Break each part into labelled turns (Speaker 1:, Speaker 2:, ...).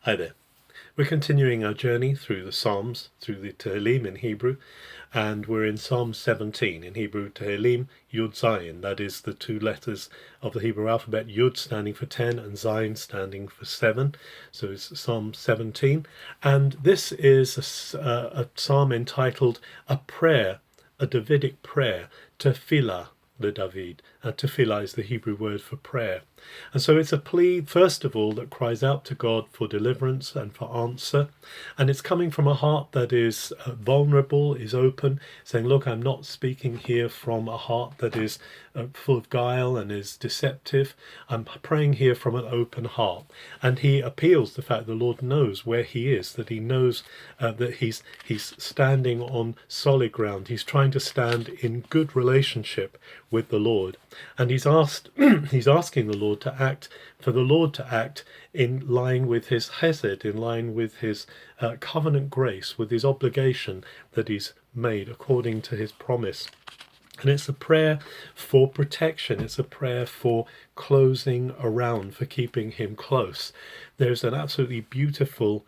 Speaker 1: Hi there. We're continuing our journey through the Psalms, through the Tehillim in Hebrew, and we're in Psalm 17. In Hebrew, Tehillim, Yud Zayin. That is the two letters of the Hebrew alphabet, Yud standing for 10 and Zayin standing for 7. So it's Psalm 17. And this is a psalm entitled A Prayer, a Davidic prayer, Tefillah, the David. Tefillah is the Hebrew word for prayer. And so it's a plea, first of all, that cries out to God for deliverance and for answer. And it's coming from a heart that is vulnerable, is open, saying, look, I'm not speaking here from a heart that is full of guile and is deceptive. I'm praying here from an open heart. And he appeals the fact the Lord knows where he is, that he knows that he's standing on solid ground. He's trying to stand in good relationship with the Lord. And he's asking the Lord to act, for the Lord to act in line with his chesed, in line with his covenant grace, with his obligation that he's made according to his promise. And it's a prayer for protection. It's a prayer for closing around, for keeping him close. There's an absolutely beautiful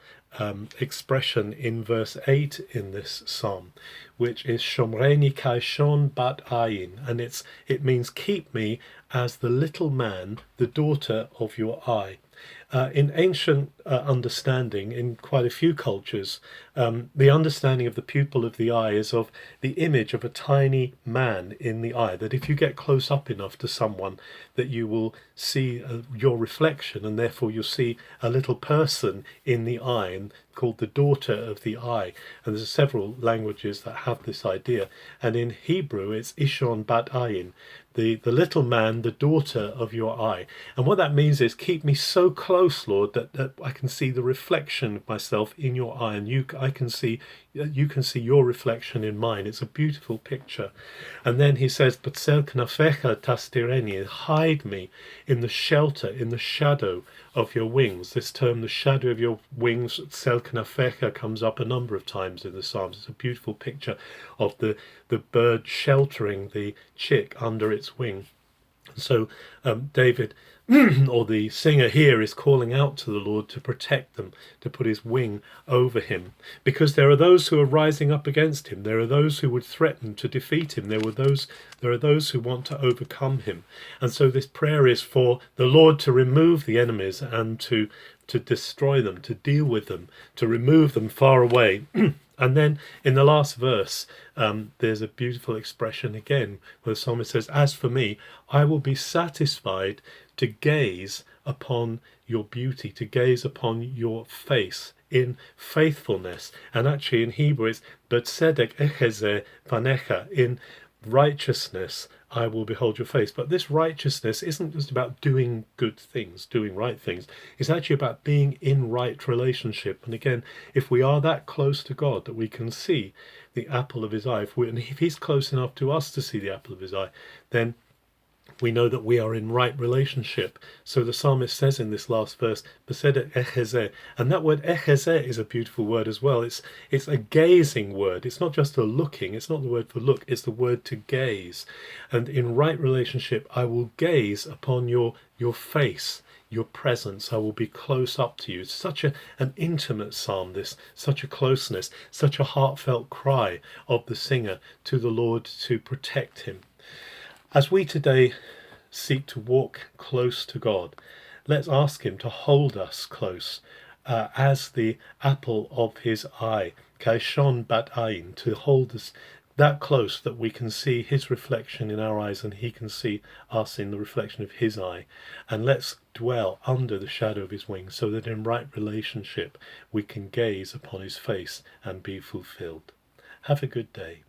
Speaker 1: expression in verse 8 in this psalm, which is Shomreni kaishon bat ayin, and it means keep me as the little man, the daughter of your eye. In ancient understanding, in quite a few cultures, the understanding of the pupil of the eye is of the image of a tiny man in the eye, that if you get close up enough to someone, that you will see your reflection, and therefore you'll see a little person in the eye, and called the daughter of the eye. And there's several languages that have this idea. And in Hebrew, it's Ishon bat ayin, the little man, the daughter of your eye. And what that means is keep me so close, Lord, that I can see the reflection of myself in your eye, and you can see your reflection in mine. It's a beautiful picture. And then he says, B'tzel knafecha tastireni, hide me in the shelter, in the shadow of your wings. This term, the shadow of your wings, Tzel knafecha, comes up a number of times in the Psalms. It's a beautiful picture of the bird sheltering the chick under its wing. So David, or the singer here, is calling out to the Lord to protect them, to put his wing over him, because there are those who are rising up against him. There are those who would threaten to defeat him. There are those who want to overcome him. And so this prayer is for the Lord to remove the enemies and to destroy them, to deal with them, to remove them far away. And then in the last verse, there's a beautiful expression again, where the psalmist says, as for me, I will be satisfied to gaze upon your beauty, to gaze upon your face in faithfulness. And actually in Hebrew it's B'tzedek echezeh panecha, in righteousness I will behold your face. But this righteousness isn't just about doing good things, doing right things. It's actually about being in right relationship. And again, if we are that close to God that we can see the apple of his eye, and if he's close enough to us to see the apple of his eye, then we know that we are in right relationship. So the psalmist says in this last verse, B'tzedek echezeh, and that word echezeh is a beautiful word as well. It's a gazing word. It's not just a looking. It's not the word for look. It's the word to gaze. And in right relationship, I will gaze upon your face, your presence. I will be close up to you. It's such an intimate psalm, this, such a closeness, such a heartfelt cry of the singer to the Lord to protect him. As we today seek to walk close to God, let's ask him to hold us close as the apple of his eye, kaishon bat ayin, to hold us that close that we can see his reflection in our eyes and he can see us in the reflection of his eye. And let's dwell under the shadow of his wings so that in right relationship we can gaze upon his face and be fulfilled. Have a good day.